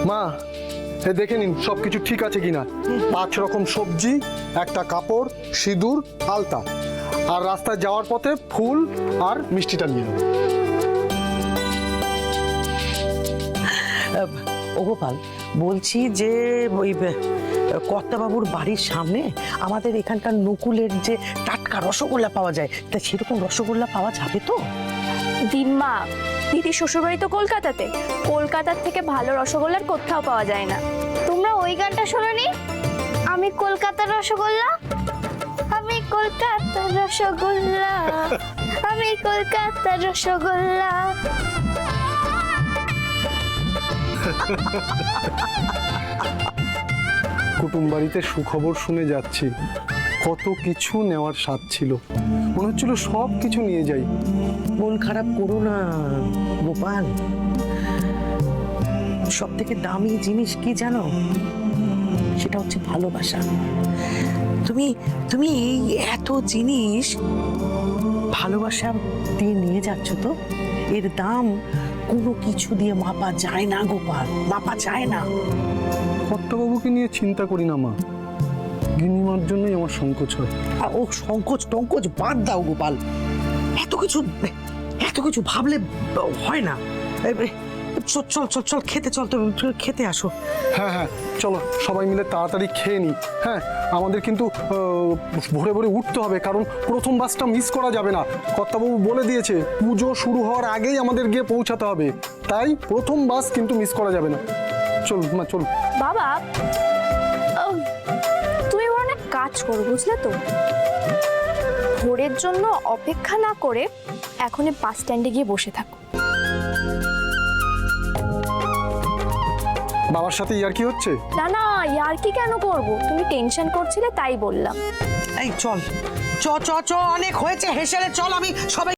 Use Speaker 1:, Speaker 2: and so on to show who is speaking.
Speaker 1: মা দেখে নিন সবকিছু ঠিক আছে কিনা। 5 রকম সবজি, একটা কাপড়, সিঁদুর, আলতা, আর রাস্তায় যাওয়ার পথে ফুল আর মিষ্টিটা নিয়ে নেব।
Speaker 2: ও গোপাল, বলছি যে ওই কর্তাবাবুর বাড়ির সামনে আমাদের এখানকার নকুলের যে টাটকা রসগোল্লা পাওয়া যায়, তা সেরকম রসগোল্লা পাওয়া যাবে তো?
Speaker 3: দিম্মা, দিদি শ্বশুরবাড়ি তো কলকাতাতে, কলকাতার থেকে ভালো রসগোল্লার কোথাও পাওয়া যায় না।
Speaker 4: তোমরা ওই গানটা শোনোনি? আমি কলকাতার রসগোল্লা, আমি কলকাতার রসগোল্লা, আমি কলকাতার রসগোল্লা।
Speaker 1: কুটুম বাড়িতে সুখবর শুনে যাচ্ছি, কত কিছু নেওয়ার স্বাদ ছিল, মনে হচ্ছিল সব কিছু নিয়ে যাই।
Speaker 2: মন খারাপ করো না গোপাল, সব থেকে দামি জিনিস কি জানো? সেটা হচ্ছে ভালোবাসা। তুমি তুমি এই এত জিনিস ভালোবাসা দিয়ে নিয়ে যাচ্ছ, তো এর দাম কোনো কিছু দিয়ে মাপা যায় না গোপাল, মাপা যায় না।
Speaker 1: কর্তাবাবুকে নিয়ে চিন্তা করি না মা, গিন্নিমার জন্যই আমার সংকোচ হয়।
Speaker 2: আর ও সংকোচ টঙ্কোচ বাদ দাও গোপাল, এত কিছু ভাবলে হয় না। চল চল চল চল খেতে চল, তো খেতে আসো।
Speaker 1: হ্যাঁ হ্যাঁ চলো সবাই মিলে তাড়াতাড়ি খেয়ে নিই। হ্যাঁ, আমাদের কিন্তু ভোরে ভোরে উঠতে হবে, কারণ প্রথম বাসটা মিস করা যাবে না। কর্তাবাবু বলে দিয়েছে পুজো শুরু হওয়ার আগেই আমাদের গিয়ে পৌঁছাতে হবে, তাই প্রথম বাস কিন্তু মিস করা যাবে না। চল মা চল।
Speaker 3: বাবা, তুমি এবার অনেক কাজ করো, বুঝলে তো? ভোরের জন্য অপেক্ষা না করে এখনই বাস স্ট্যান্ডে গিয়ে বসে থাকো।
Speaker 1: বাবার সাথে ইয়ার কি হচ্ছে?
Speaker 3: না না, ইয়ার কি কেন করব? তুমি টেনশন করছিলে তাই বললাম।
Speaker 2: এই চল চ চ চ, অনেক হয়েছে হেসেলে, চল আমি সবাই